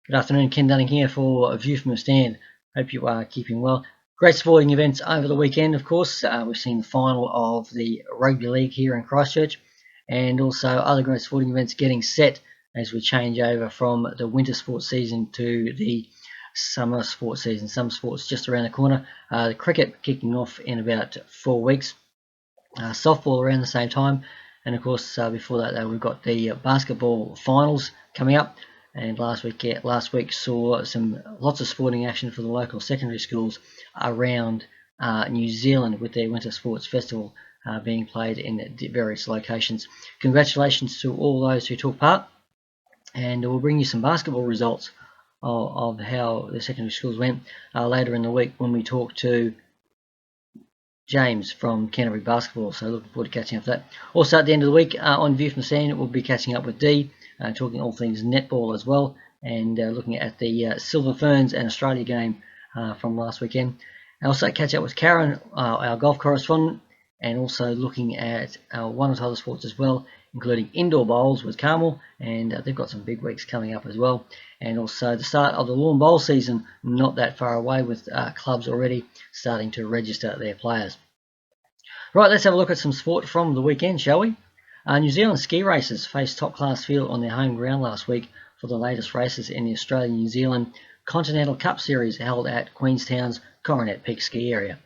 Good afternoon, Ken Dunning here for A View from the Stand. Hope you are keeping well. Great sporting events over the weekend, of course. We've seen the final of the Rugby League here in Christchurch, and also other great sporting events getting set as we change over from the winter sports season to the summer sports season. Summer sports just around the corner. The cricket kicking off in about 4 weeks. Softball around the same time, and of course before that we've got the basketball finals coming up. And last week saw lots of sporting action for the local secondary schools around New Zealand with their Winter Sports Festival being played in various locations. Congratulations to all those who took part, and we'll bring you some basketball results of how the secondary schools went later in the week when we talk to James from Canterbury Basketball, so looking forward to catching up with that. Also at the end of the week on View from the Stand, we'll be catching up with Dee, talking all things netball as well, and looking at the Silver Ferns and Australia game from last weekend. I also catch up with Karen, our golf correspondent, and also looking at one or two other sports as well, including indoor bowls with Carmel, and they've got some big weeks coming up as well. And also the start of the lawn bowl season, not that far away, with clubs already starting to register their players. Right, let's have a look at some sport from the weekend, shall we? New Zealand ski racers faced top-class field on their home ground last week for the latest races in the Australian-New Zealand Continental Cup Series held at Queenstown's Coronet Peak ski area.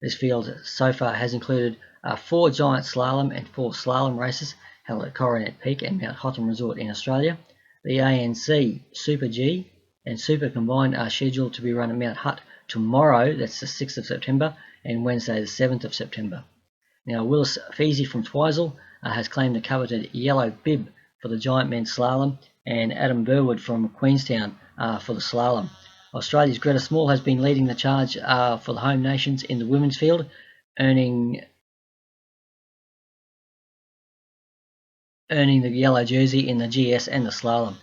This field so far has included 4 giant slalom and 4 slalom races held at Coronet Peak and Mount Hotham Resort in Australia. The ANC Super G and Super Combined are scheduled to be run at Mount Hutt tomorrow, that's the 6th of September, and Wednesday the 7th of September. Now, Willis Feasy from Twizel has claimed the coveted yellow bib for the giant men's slalom, and Adam Burwood from Queenstown for the slalom. Australia's Greta Small has been leading the charge for the home nations in the women's field, earning the yellow jersey in the GS and the slalom.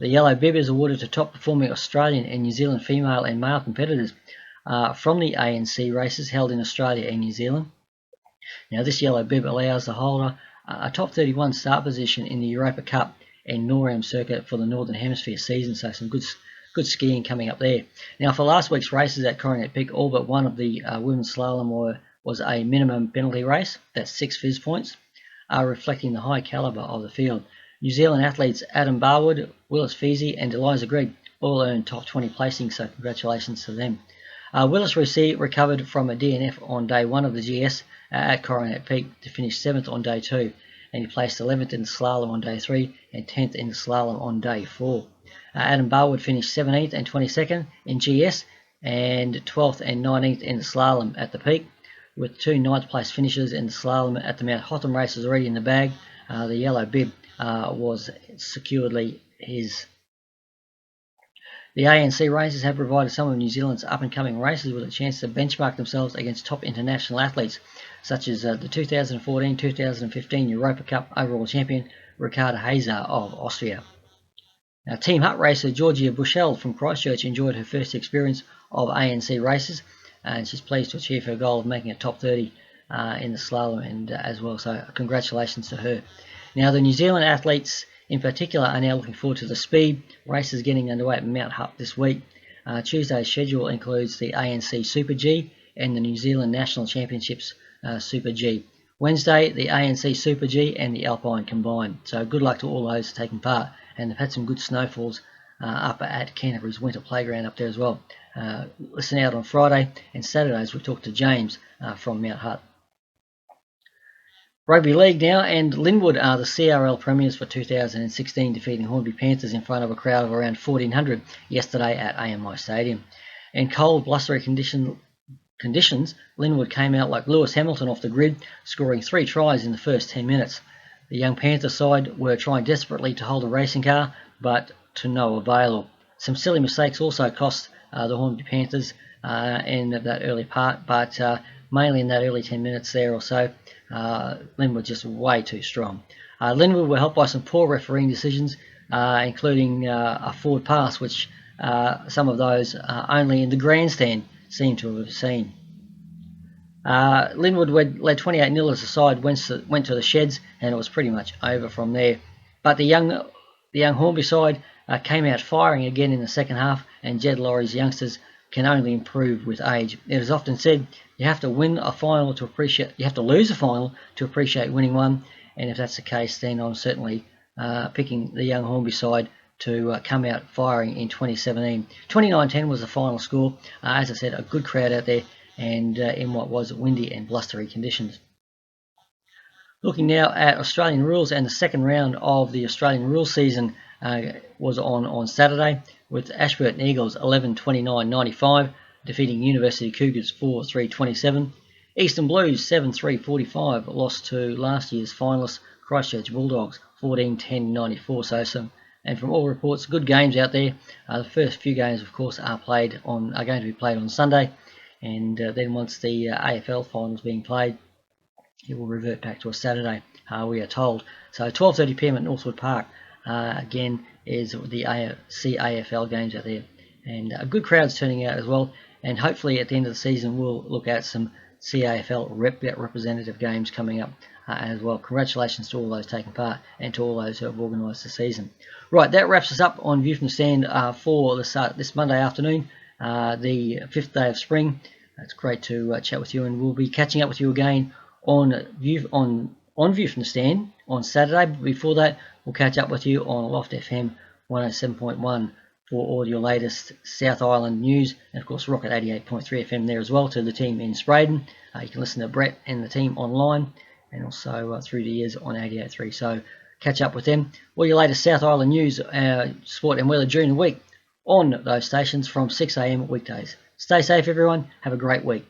The yellow bib is awarded to top performing Australian and New Zealand female and male competitors from the ANC races held in Australia and New Zealand. Now, this yellow bib allows the holder a top 31 start position in the Europa Cup and NORAM circuit for the Northern Hemisphere season, so some good skiing coming up there. Now, for last week's races at Coronet Peak, all but one of the women's slalom was a minimum penalty race, that's 6 fizz points, reflecting the high calibre of the field. New Zealand athletes Adam Barwood, Willis Feasy and Eliza Gregg all earned top 20 placings, so congratulations to them. Willis recovered from a DNF on day 1 of the GS at Coronet Peak to finish 7th on day 2, and he placed 11th in the slalom on day 3 and 10th in the slalom on day 4. Adam Barwood finished 17th and 22nd in GS and 12th and 19th in the slalom at the Peak, with 2 9th place finishes in the slalom at the Mount Hotham races already in the bag. The yellow bib was securely his. The ANC races have provided some of New Zealand's up-and-coming racers with a chance to benchmark themselves against top international athletes, such as the 2014-2015 Europa Cup overall champion Ricarda Hazar of Austria. Now, Team Hut racer Georgia Bushell from Christchurch enjoyed her first experience of ANC races, and she's pleased to achieve her goal of making a top 30 in the slalom and as well, so congratulations to her. Now, the New Zealand athletes in particular are now looking forward to the speed races getting underway at Mount Hutt this week. Tuesday's schedule includes the ANC Super G and the New Zealand National Championships Super G. Wednesday, the ANC Super G and the Alpine combined. So good luck to all those taking part. And they've had some good snowfalls up at Canterbury's Winter Playground up there as well. Listen out on Friday and Saturdays. We talk to James from Mount Hutt. Rugby League now, and Linwood are the CRL premiers for 2016, defeating Hornby Panthers in front of a crowd of around 1,400 yesterday at AMI Stadium. In cold, blustery conditions, Linwood came out like Lewis Hamilton off the grid, scoring 3 tries in the first 10 minutes. The young Panther side were trying desperately to hold a racing car, but to no avail. Some silly mistakes also cost the Hornby Panthers in that early part, but mainly in that early 10 minutes there or so. Linwood just way too strong. Linwood were helped by some poor refereeing decisions, including a forward pass, which some of those only in the grandstand seem to have seen. Linwood led 28-0 as the side went to the sheds, and it was pretty much over from there. But the young Hornby side came out firing again in the second half, and Jed Laurie's youngsters can only improve with age. It is often said you have to win a final to appreciate. You have to lose a final to appreciate winning one, and if that's the case, then I'm certainly picking the young Hornby side to come out firing in 2017. 29-10 was the final score. As I said, a good crowd out there, and in what was windy and blustery conditions. Looking now at Australian rules, and the second round of the Australian rules season was on Saturday, with Ashburton Eagles 11-29-95 defeating University Cougars 4-3-27. Eastern Blues 7-3-45 lost to last year's finalists Christchurch Bulldogs 14-10-94. And from all reports, good games out there. The first few games, of course, are going to be played on Sunday, and then once the AFL finals being played, it will revert back to a Saturday, we are told. So 12:30 p.m. at Northwood Park, again, is the CAFL games out there. And good crowds turning out as well. And hopefully at the end of the season, we'll look at some CAFL representative games coming up as well. Congratulations to all those taking part and to all those who have organised the season. Right, that wraps us up on View from the Stand for this Monday afternoon, the 5th day of spring. It's great to chat with you, and we'll be catching up with you again on View from the Stand on Saturday. But before that, we'll catch up with you on Loft FM 107.1 for all your latest South Island news, and of course Rocket 88.3 FM there as well to the team in Spraydon. You can listen to Brett and the team online, and also through the years on 88.3. So catch up with them. All your latest South Island news, sport and weather during the week on those stations from 6 a.m. weekdays. Stay safe, everyone. Have a great week.